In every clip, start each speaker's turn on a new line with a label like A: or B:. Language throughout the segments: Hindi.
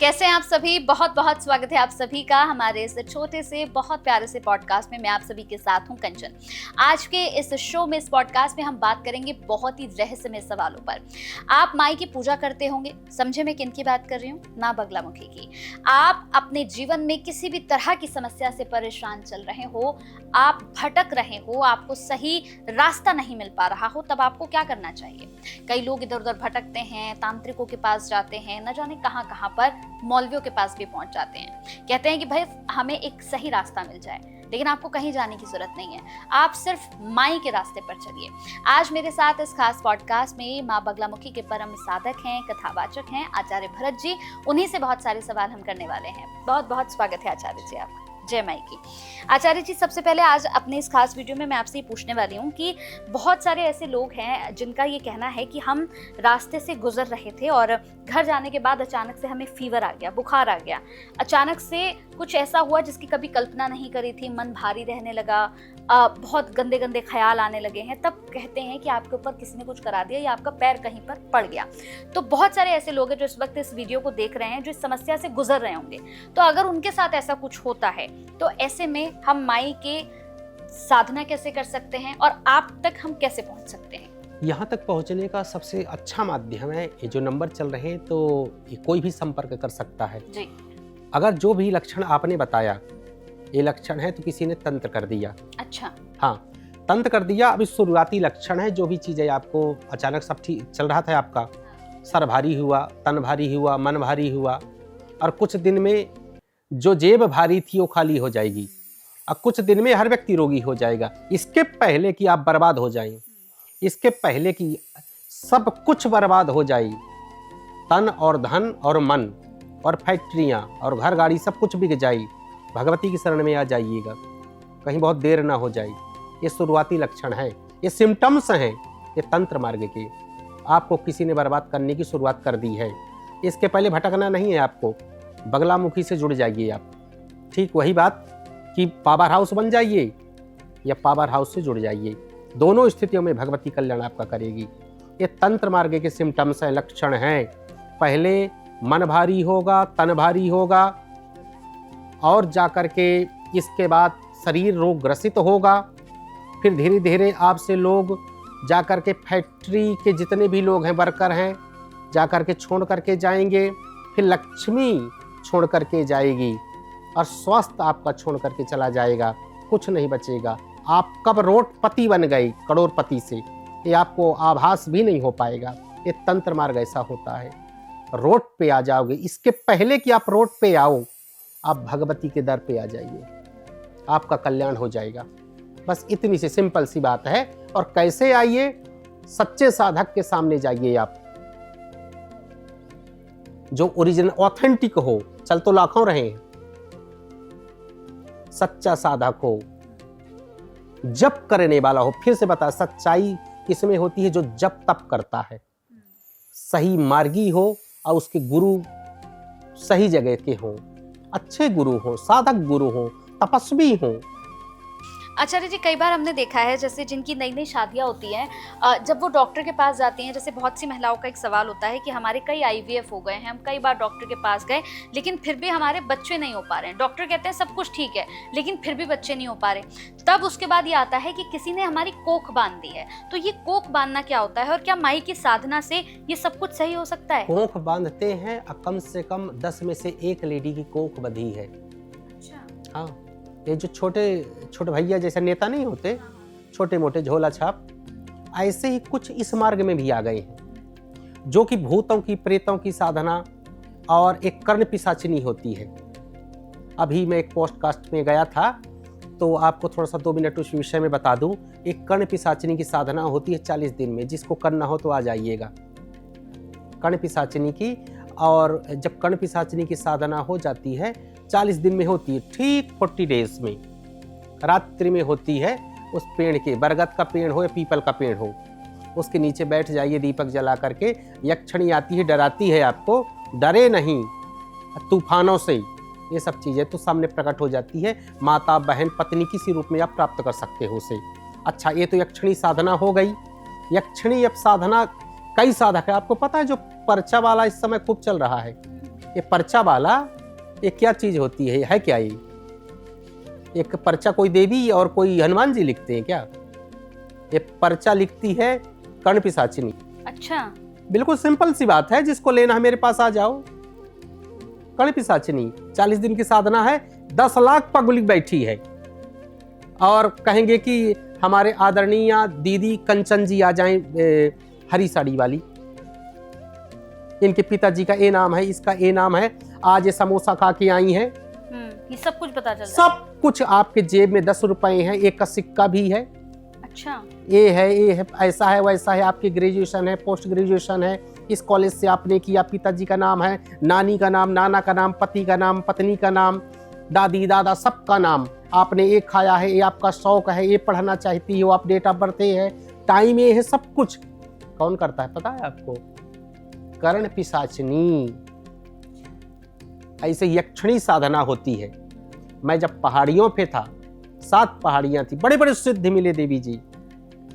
A: कैसे हैं आप सभी। बहुत बहुत स्वागत है आप सभी का हमारे इस छोटे से बहुत प्यारे से पॉडकास्ट में। मैं आप सभी के साथ हूं कंचन। आज के इस शो में, इस पॉडकास्ट में हम बात करेंगे बहुत ही रहस्यमय सवालों पर। आप माई की पूजा करते होंगे, समझे मैं किन की बात कर रही हूँ? माँ बगलामुखी की। आप अपने जीवन में किसी भी तरह की समस्या से परेशान चल रहे हो, आप भटक रहे हो, आपको सही रास्ता नहीं मिल पा रहा हो, तब आपको क्या करना चाहिए? कई लोग इधर उधर भटकते हैं, तांत्रिकों के पास जाते हैं, न जाने कहां कहां पर मौलवियों के पास भी पहुंच जाते हैं। कहते हैं कि भाई हमें एक सही रास्ता मिल जाए, लेकिन आपको कहीं जाने की जरूरत नहीं है, आप सिर्फ माई के रास्ते पर चलिए। आज मेरे साथ इस खास पॉडकास्ट में माँ बगलामुखी के परम साधक हैं, कथावाचक हैं आचार्य भरत जी। उन्हीं से बहुत सारे सवाल हम करने वाले हैं। बहुत बहुत स्वागत है आचार्य जी आपका। जय माई की। आचार्य जी, सबसे पहले आज अपने इस खास वीडियो में मैं आपसे ये पूछने वाली हूँ कि बहुत सारे ऐसे लोग हैं जिनका ये कहना है कि हम रास्ते से गुजर रहे थे और घर जाने के बाद अचानक से हमें फीवर आ गया, बुखार आ गया, अचानक से कुछ ऐसा हुआ जिसकी कभी कल्पना नहीं करी थी, मन भारी रहने लगा, बहुत गंदे गंदे ख्याल आने लगे हैं। तब कहते हैं कि आपके ऊपर किसी ने कुछ करा दिया या आपका पैर कहीं पर पड़ गया। तो बहुत सारे ऐसे लोग हैं जो इस वक्त इस वीडियो को देख रहे हैं, जो इस समस्या से गुजर रहे होंगे। तो अगर उनके साथ ऐसा कुछ होता है तो ऐसे में हम माई के साधना कैसे कर सकते हैं और आप तक हम कैसे पहुंच सकते हैं?
B: यहाँ तक पहुँचने का सबसे अच्छा माध्यम है ये जो नंबर चल रहे हैं, तो ये कोई भी संपर्क कर सकता है
A: जी।
B: अगर जो भी लक्षण आपने बताया ये लक्षण है तो किसी ने तंत्र कर दिया।
A: अच्छा।
B: हाँ, तंत्र कर दिया। अभी शुरुआती लक्षण है, जो भी चीज़ें आपको अचानक सब ठीक चल रहा था, आपका सर भारी हुआ, तन भारी हुआ, मन भारी हुआ, और कुछ दिन में जो जेब भारी थी वो खाली हो जाएगी, और कुछ दिन में हर व्यक्ति रोगी हो जाएगा। इसके पहले कि आप बर्बाद हो जाएं, इसके पहले कि सब कुछ बर्बाद हो जाए, तन और धन और मन और फैक्ट्रियां और घर गाड़ी सब कुछ बिक जाए, भगवती की शरण में आ जाइएगा, कहीं बहुत देर ना हो जाए। ये शुरुआती लक्षण है, ये सिम्टम्स हैं ये तंत्र मार्ग के। आपको किसी ने बर्बाद करने की शुरुआत कर दी है, इसके पहले भटकना नहीं है आपको। बगलामुखी से जुड़ जाइए आप। ठीक वही बात कि पावर हाउस बन जाइए या पावर हाउस से जुड़ जाइए, दोनों स्थितियों में भगवती कल्याण आपका करेगी। ये तंत्र मार्ग के सिम्टम्स हैं, लक्षण हैं। पहले मन भारी होगा, तन भारी होगा, और जाकर के इसके बाद शरीर रोग ग्रसित होगा। फिर धीरे धीरे आपसे लोग जाकर के फैक्ट्री के जितने भी लोग हैं, वर्कर हैं, जाकर के छोड़ करके जाएंगे। फिर लक्ष्मी छोड़ करके जाएगी और स्वास्थ्य आपका छोड़ करके चला जाएगा, कुछ नहीं बचेगा। आप कब रोडपति बन गए करोड़पति से, ये आपको आभास भी नहीं हो पाएगा। ये तंत्र मार्ग ऐसा होता है, रोड पे आ जाओगे। इसके पहले कि आप रोड पे आओ, आप भगवती के दर पे आ जाइए, आपका कल्याण हो जाएगा। बस इतनी सी सिंपल सी बात है। और कैसे आइए? सच्चे साधक के सामने जाइए आप, जो ओरिजिनल ऑथेंटिक हो। चल तो लाखों रहे हैं, सच्चा साधक हो, जप करने वाला हो। फिर से बता, सच्चाई किसमें होती है? जो जप तप करता है, सही मार्गी हो, और उसके गुरु सही जगह के हों, अच्छे गुरु हों, साधक गुरु हों, तपस्वी हों।
A: आचार्य जी, कई बार हमने देखा है जैसे जिनकी नई नई शादियां होती हैं, जब वो डॉक्टर के पास जाती हैं, जैसे बहुत सी महिलाओं का एक सवाल होता है कि हमारे कई IVF हो गए हैं, हम कई बार डॉक्टर के पास गए, लेकिन फिर भी हमारे बच्चे नहीं हो पा रहे हैं। डॉक्टर कहते हैं सब कुछ ठीक है, लेकिन फिर भी बच्चे नहीं हो पा रहे। तब उसके बाद ये आता है कि किसी ने हमारी कोख बांध दी है। तो ये कोख बांधना क्या होता है और क्या माई की साधना से ये सब कुछ सही हो सकता है?
B: कोख बांधते हैं, कम से कम 10 में से 1 लेडी की कोख बंधी है।
A: अच्छा।
B: हाँ, ये जो छोटे छोटे भैया जैसे नेता नहीं होते, छोटे मोटे झोला छाप, ऐसे ही कुछ इस मार्ग में भी आ गए हैं, जो कि भूतों की, प्रेतों की साधना और एक कर्ण पिशाचिनी होती है। अभी मैं एक पॉडकास्ट में गया था, तो आपको थोड़ा सा 2 मिनट उस विषय में बता दूं। एक कर्ण पिशाचिनी की साधना होती है 40 दिन में, जिसको करना हो तो आ जाइएगा, कर्ण पिशाचिनी की। और जब कर्ण पिशाचिनी की साधना हो जाती है, 40 दिन में होती है, ठीक 40 डेज में, रात्रि में होती है। उस पेड़ के, बरगद का पेड़ हो या पीपल का पेड़ हो, उसके नीचे बैठ जाइए दीपक जला करके। यक्षिणी आती है, डराती है आपको, डरे नहीं, तूफानों से, ये सब चीज़ें तो सामने प्रकट हो जाती है। माता, बहन, पत्नी किसी रूप में आप प्राप्त कर सकते हो उसे। अच्छा, ये तो यक्षिणी साधना हो गई। यक्षिणी अब साधना कई साधक है, आपको पता है, जो पर्चा वाला इस समय खूब चल रहा है, ये पर्चा वाला, ये क्या चीज होती है क्या ये? एक पर्चा कोई देवी और कोई हनुमान जी लिखते हैं क्या? ये पर्चा लिखती है कर्ण पिशाचिनी।
A: अच्छा,
B: बिल्कुल सिंपल सी बात है, जिसको लेना है मेरे पास आ जाओ। कर्ण पिशाचिनी 40 दिन की साधना है, 10 लाख पब्लिक बैठी है और कहेंगे कि हमारे आदरणीय दीदी कंचन जी आ जाएं हरी साड़ी वाली, इनके पिताजी का ए नाम है, इसका ए नाम है, आज ये समोसा खा के आई हैं।
A: ये सब कुछ पता चल रहा है।
B: सब कुछ आपके जेब में 10 रुपए हैं, एक का सिक्का भी है।
A: अच्छा,
B: ये है, ऐसा है, वैसा है, आपकी ग्रेजुएशन है, पोस्ट ग्रेजुएशन है, इस कॉलेज से आपने किया, पिताजी का नाम है, नानी का नाम, नाना का नाम, पति का नाम, पत्नी का नाम, दादी दादा सबका नाम, आपने ये खाया है, ये आपका शौक है, ये पढ़ना चाहती हो आप, डेट ऑफ बर्थ है, टाइम ये है, सब कुछ कौन करता है पता है आपको? कर्ण पिशाचिनी। ऐसे यक्षिणी साधना होती है। मैं जब पहाड़ियों पे था, 7 पहाड़ियां थी, बड़े बड़े सिद्ध मिले देवी जी,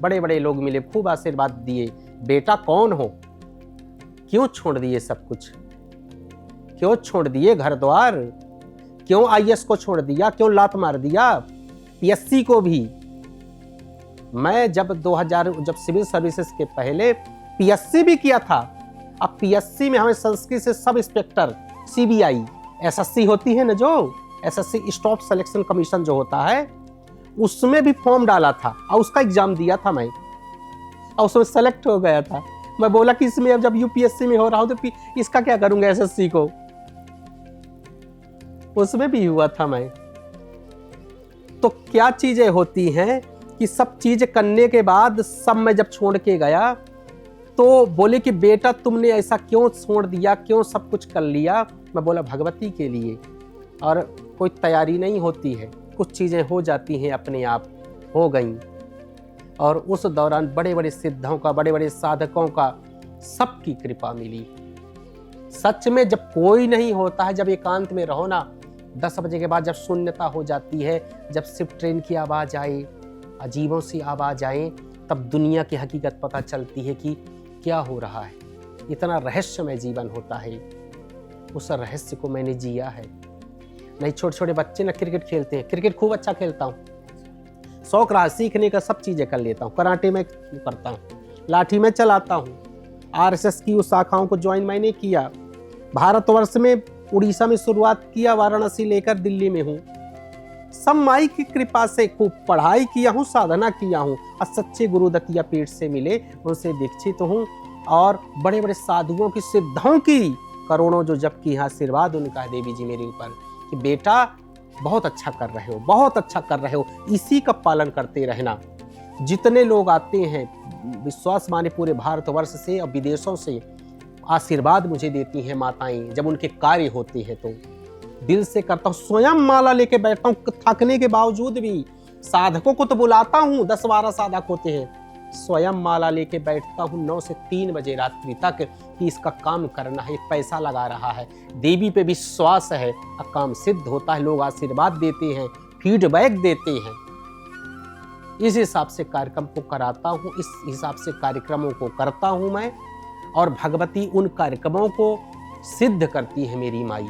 B: बड़े बड़े लोग मिले, खूब आशीर्वाद दिए, बेटा कौन हो, क्यों छोड़ दिए सब कुछ, क्यों छोड़ दिए घर द्वार, क्यों आईएएस को छोड़ दिया, क्यों लात मार दिया, पीएससी को भी। मैं जब 2000 जब सिविल सर्विसेज के पहले पीएससी भी किया था। अब पीएससी में हमें संस्कृत से सब इंस्पेक्टर, सीबीआई, एसएससी होती है ना, जो एसएससी स्टाफ सिलेक्शन कमीशन जो होता है, उसमें भी फॉर्म डाला था और उसका एग्जाम दिया था मैं, और उसमें सेलेक्ट हो गया था। मैं बोला कि इसमें अब जब यूपीएससी में हो रहा हूं तो इसका क्या करूंगा, एसएससी को, उसमें भी हुआ था मैं। तो क्या चीजें होती हैं कि सब चीजें करने के बाद सब मैं जब छोड़ के गया तो बोले कि बेटा तुमने ऐसा क्यों छोड़ दिया, क्यों सब कुछ कर लिया? मैं बोला भगवती के लिए, और कोई तैयारी नहीं होती है, कुछ चीजें हो जाती हैं अपने आप, हो गई। और उस दौरान बड़े बड़े सिद्धों का, बड़े बड़े साधकों का, सबकी कृपा मिली। सच में जब कोई नहीं होता है, जब एकांत में रहो ना, 10 बजे के बाद जब शून्यता हो जाती है, जब सिर्फ ट्रेन की आवाज़ आए, अजीबों सी आवाज़ आए, तब दुनिया की हकीकत पता चलती है कि क्या हो रहा है। इतना रहस्यमय जीवन होता है, उस रहस्य को मैंने जिया है। नहीं, छोटे छोटे बच्चे ना क्रिकेट खेलते हैं, क्रिकेट खूब अच्छा खेलता हूँ, शौक रहा सीखने का, सब चीज़ें कर लेता हूँ, कराटे में करता हूँ, लाठी में चलाता हूँ, आरएसएस की उस शाखाओं को ज्वाइन मैंने किया, भारतवर्ष में उड़ीसा में शुरुआत किया, वाराणसी लेकर दिल्ली में हूँ। सब माई की कृपा से खूब पढ़ाई किया हूँ, साधना किया हूँ, और सच्चे गुरु दत्तिया पीठ से मिले, उनसे दीक्षित हूँ, और बड़े बड़े साधुओं की, सिद्धों की करोड़ों जो जब की आशीर्वाद उनका है देवी जी मेरे ऊपर कि बेटा बहुत अच्छा कर रहे हो, बहुत अच्छा कर रहे हो, इसी का पालन करते रहना। जितने लोग आते हैं, विश्वास माने पूरे भारतवर्ष से और विदेशों से आशीर्वाद मुझे देती हैं माताएं, जब उनके कार्य होते हैं तो दिल से करता हूँ, स्वयं माला लेके बैठता हूँ, थकने के बावजूद भी। साधकों को तो बुलाता हूँ, 10-12 साधक होते हैं, स्वयं माला लेके बैठता हूँ 9 से 3 बजे रात्रि तक कि इसका काम करना है, पैसा लगा रहा है, देवी पे विश्वास है, और काम सिद्ध होता है, लोग आशीर्वाद देते हैं, फीडबैक देते हैं। इस हिसाब से कार्यक्रम को कराता हूँ, इस हिसाब से कार्यक्रमों को करता हूँ मैं, और भगवती उन कार्यक्रमों को सिद्ध करती है मेरी माई,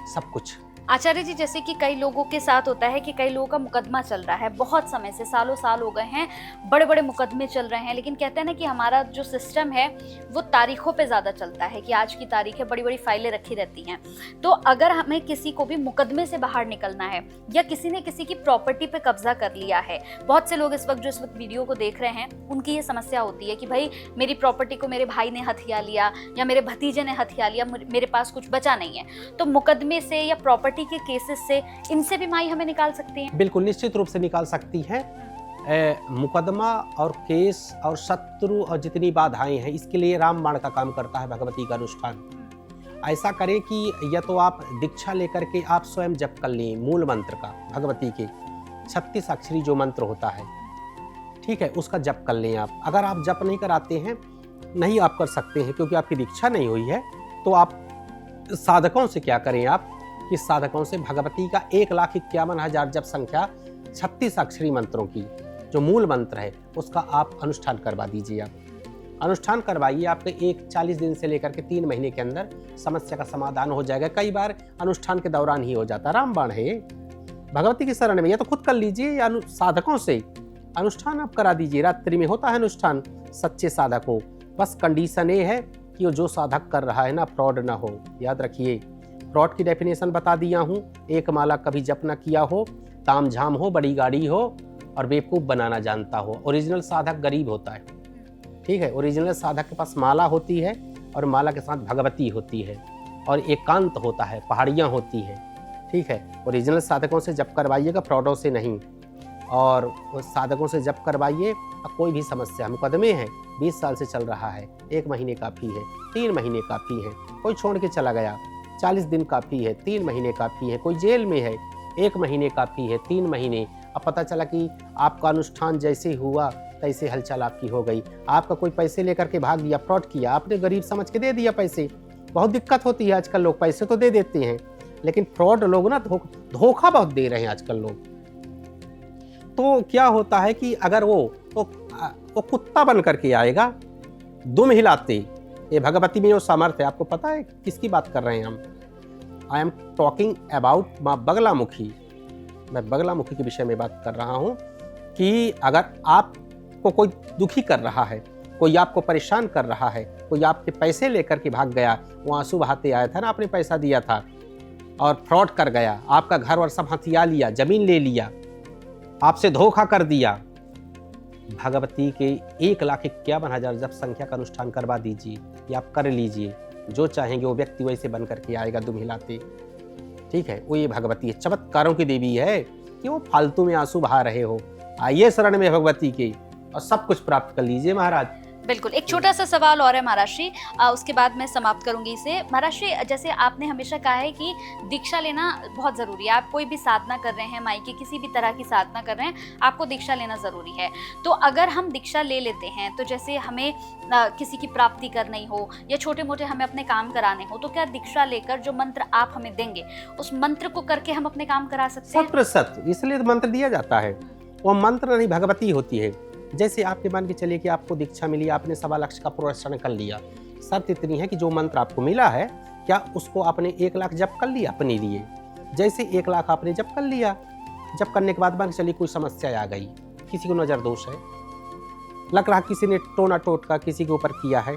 B: सब कुछ।
A: आचार्य जी, जैसे कि कई लोगों के साथ होता है कि कई लोगों का मुकदमा चल रहा है, बहुत समय से, सालों साल हो गए हैं, बड़े बड़े मुकदमे चल रहे हैं, लेकिन कहते हैं ना कि हमारा जो सिस्टम है वो तारीखों पे ज़्यादा चलता है कि आज की तारीख है, बड़ी बड़ी फाइलें रखी रहती हैं। तो अगर हमें किसी को भी मुकदमे से बाहर निकलना है, या किसी ने किसी की प्रॉपर्टी पे कब्जा कर लिया है, बहुत से लोग इस वक्त वीडियो को देख रहे हैं, उनकी ये समस्या होती है कि भाई मेरी प्रॉपर्टी को मेरे भाई ने हथिया लिया, या मेरे भतीजे ने हथिया लिया, मेरे पास कुछ बचा नहीं है, तो मुकदमे से या प्रॉपर्टी के केसेस से, इनसे भी माई हमें निकाल सकती है?
B: बिल्कुल, निश्चित रूप से निकाल सकती है। मुकदमा और केस और शत्रु और जितनी बाधाएं हैं, इसके लिए रामबाण का काम करता है भगवती का अनुष्ठान। ऐसा करें कि या तो आप दीक्षा लेकर के आप स्वयं जप कर लें मूल मंत्र का, भगवती के 36 अक्षरी जो मंत्र होता है, ठीक है, उसका जप कर लें आप। अगर आप जप नहीं कराते हैं, नहीं आप कर सकते हैं क्योंकि आपकी दीक्षा नहीं हुई है, तो आप साधकों से क्या करें, आप इस साधकों से भगवती का 1,51,000 जप संख्या 36 अक्षरी मंत्रों की जो मूल मंत्र है, उसका आप अनुष्ठान करवा दीजिए। आप अनुष्ठान करवाइए, आपके 40 दिन से लेकर के 3 महीने के अंदर समस्या का समाधान हो जाएगा। कई बार अनुष्ठान के दौरान ही हो जाता। रामबाण है, भगवती की शरण में, या तो खुद कर लीजिए या साधकों से अनुष्ठान आप करा दीजिए। रात्रि में होता है अनुष्ठान सच्चे साधक हो। बस कंडीशन ये है कि वो जो साधक कर रहा है ना, फ्रॉड ना हो। याद रखिए, फ्रॉड की डेफिनेशन बता दिया हूँ। एक माला कभी जप ना किया हो, ताम झाम हो, बड़ी गाड़ी हो और बेवकूफ़ बनाना जानता हो। ओरिजिनल साधक गरीब होता है, ठीक है। ओरिजिनल साधक के पास माला होती है और माला के साथ भगवती होती है और एकांत होता है, पहाड़ियाँ होती हैं, ठीक है। ओरिजिनल साधकों से जप करवाइएगा, फ्रॉडों से नहीं। और उस साधकों से जप करवाइए। कोई भी समस्या, मुकदमे हैं 20 साल से चल रहा है, 1 महीने काफ़ी है, 3 महीने काफ़ी है। कोई छोड़ के चला गया, 40 दिन काफ़ी है, 3 महीने काफ़ी है। कोई जेल में है, 1 महीने काफ़ी है, 3 महीने। अब पता चला कि आपका अनुष्ठान जैसे हुआ तैसे हलचल आपकी हो गई। आपका कोई पैसे लेकर के भाग गया, फ्रॉड किया, आपने गरीब समझ के दे दिया पैसे। बहुत दिक्कत होती है आजकल। लोग पैसे तो दे देते हैं, लेकिन फ्रॉड लोग ना धोखा बहुत दे रहे हैं आजकल लोग। तो क्या होता है कि अगर वो कुत्ता बन करके आएगा दुम हिलाते। ये भगवती में जो सामर्थ्य है, आपको पता है किसकी बात कर रहे हैं हम? आई एम टॉकिंग अबाउट माँ बगलामुखी। मैं बगलामुखी के विषय में बात कर रहा हूँ कि अगर आपको कोई दुखी कर रहा है, कोई आपको परेशान कर रहा है, कोई आपके पैसे लेकर के भाग गया, वो आंसू बहाते आया था ना, आपने पैसा दिया था और फ्रॉड कर गया, आपका घर और सब हथिया लिया, जमीन ले लिया, आपसे धोखा कर दिया। भगवती के 1,51,000 जब संख्या का अनुष्ठान करवा दीजिए या आप कर लीजिए। जो चाहेंगे वो व्यक्ति वैसे बन करके आएगा दुम हिलाते, ठीक है। वो ये भगवती है, चमत्कारों की देवी है कि वो फालतू में आंसू बहा रहे हो। आइए शरण में भगवती के और सब कुछ प्राप्त कर लीजिए महाराज।
A: बिल्कुल। एक छोटा सा सवाल और है महाराज श्री, उसके बाद मैं समाप्त करूंगी इसे। महाराज श्री, जैसे आपने हमेशा कहा है कि दीक्षा लेना बहुत ज़रूरी है। आप कोई भी साधना कर रहे हैं, माई की किसी भी तरह की साधना कर रहे हैं, आपको दीक्षा लेना ज़रूरी है। तो अगर हम दीक्षा ले लेते हैं, तो जैसे हमें किसी की प्राप्ति करनी हो या छोटे मोटे हमें अपने काम कराने हो, तो क्या दीक्षा लेकर जो मंत्र आप हमें देंगे उस मंत्र को करके हम अपने काम करा सकते हैं?
B: 100%। इसलिए तो मंत्र दिया जाता है। वो मंत्र नहीं, भगवती होती है। जैसे आपके मान के चलिए कि आपको दीक्षा मिली, आपने 1.25 लाख का पुरस्कार कर लिया। शर्त इतनी है कि जो मंत्र आपको मिला है, क्या उसको आपने 1 लाख जप कर लिया अपने लिए। जैसे 1 लाख आपने जप कर लिया, जप करने के बाद मान के चलिए कोई समस्या आ गई, किसी को नज़र दोष है, लग रहा किसी ने टोना टोटका किसी के ऊपर किया है,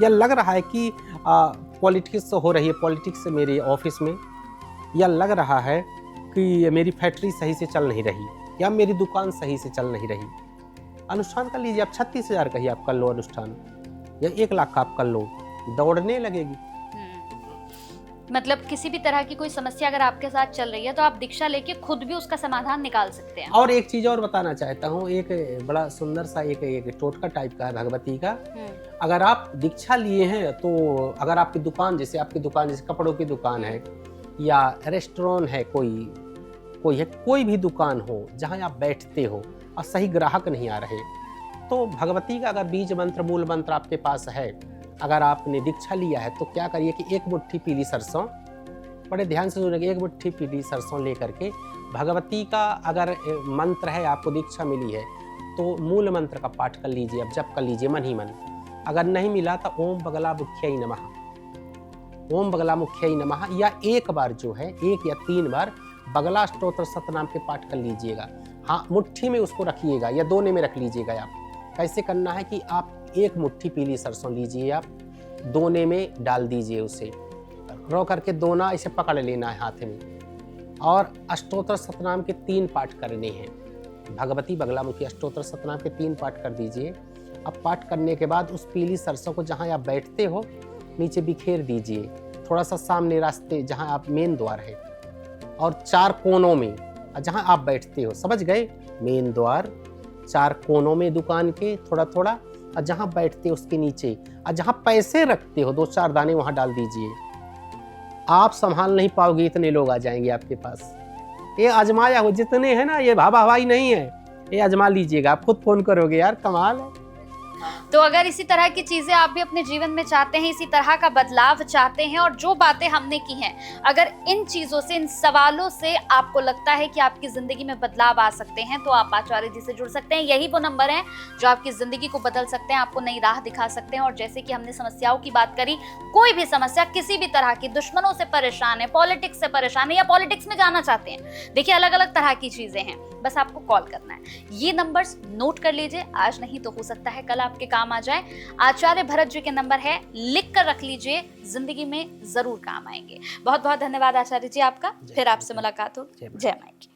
B: या लग रहा है कि पॉलिटिक्स हो रही है, पॉलिटिक्स मेरे ऑफिस में, या लग रहा है कि मेरी फैक्ट्री सही से चल नहीं रही, या मेरी दुकान सही से चल नहीं रही। अनुष्ठान कर लीजिए। आप 36,000 का ही आप कर लो अनुष्ठान, या 1 लाख का आप कर लो, दौड़ने लगेगी।
A: मतलब किसी भी तरह की कोई समस्या अगर आपके साथ चल रही है, तो आप दीक्षा लेके खुद भी उसका समाधान निकाल सकते हैं।
B: और एक चीज और बताना चाहता हूँ, एक बड़ा सुंदर सा एक टोटका टाइप का है भगवती का। अगर आप दीक्षा लिए हैं, तो अगर आपकी दुकान जैसे कपड़ों की दुकान है या रेस्टोरेंट है, कोई भी दुकान हो जहाँ आप बैठते हो और सही ग्राहक नहीं आ रहे, तो भगवती का अगर बीज मंत्र, मूल मंत्र आपके पास है, अगर आपने दीक्षा लिया है, तो क्या करिए कि 1 मुट्ठी पीली सरसों, बड़े ध्यान से सुनिएगा, 1 मुट्ठी पीली सरसों लेकर के भगवती का अगर मंत्र है, आपको दीक्षा मिली है, तो मूल मंत्र का पाठ कर लीजिए, अब जप कर लीजिए मन ही मन। अगर नहीं मिला तो ओम बगलामुख्यै नमः, ओम बगलामुख्यै नमः, या 1 बार जो है 1 या 3 बार बगला स्तोत्र सतनाम के पाठ कर लीजिएगा। हाँ, मुट्ठी में उसको रखिएगा या दोने में रख लीजिएगा। आप कैसे करना है कि आप 1 मुट्ठी पीली सरसों लीजिए, आप दोने में डाल दीजिए, उसे रो करके दोना इसे पकड़ लेना है हाथ में, और अष्टोत्तर सतनाम के 3 पाठ करने हैं। भगवती बगलामुखी अष्टोत्तर सतनाम के 3 पाठ कर दीजिए। अब पाठ करने के बाद उस पीली सरसों को जहाँ आप बैठते हो नीचे बिखेर दीजिए, थोड़ा सा सामने रास्ते जहाँ आप मेन द्वार है, और 4 कोनों में जहाँ आप बैठते हो, समझ गए, मेन द्वार 4 कोनों में दुकान के थोड़ा थोड़ा, और जहाँ बैठते हो उसके नीचे, और जहाँ पैसे रखते हो 2-4 दाने वहाँ डाल दीजिए। आप संभाल नहीं पाओगे, इतने लोग आ जाएंगे आपके पास। ये आजमाया हो, जितने हैं ना, ये भाई नहीं है, ये आजमा लीजिएगा। आप खुद फोन करोगे, यार कमाल है।
A: तो अगर इसी तरह की चीजें आप भी अपने जीवन में चाहते हैं, इसी तरह का बदलाव चाहते हैं, और जो बातें हमने की हैं, अगर इन चीजों से, इन सवालों से आपको लगता है कि आपकी जिंदगी में बदलाव आ सकते हैं, तो आप आचार्य जी से जुड़ सकते हैं। यही वो नंबर है जो आपकी जिंदगी को बदल सकते हैं, आपको नई राह दिखा सकते हैं। और जैसे कि हमने समस्याओं की बात करी, कोई भी समस्या, किसी भी तरह की, दुश्मनों से परेशान है, पॉलिटिक्स से परेशान है, या पॉलिटिक्स में जाना चाहते हैं, देखिए अलग अलग तरह की चीजें हैं, बस आपको कॉल करना है। ये नंबर्स नोट कर लीजिए, आज नहीं तो हो सकता है कल आपके काम आ जाए। आचार्य भरत जी के नंबर है, लिख कर रख लीजिए, जिंदगी में जरूर काम आएंगे। बहुत बहुत धन्यवाद आचार्य जी आपका, फिर आपसे मुलाकात होगी। जय माई की।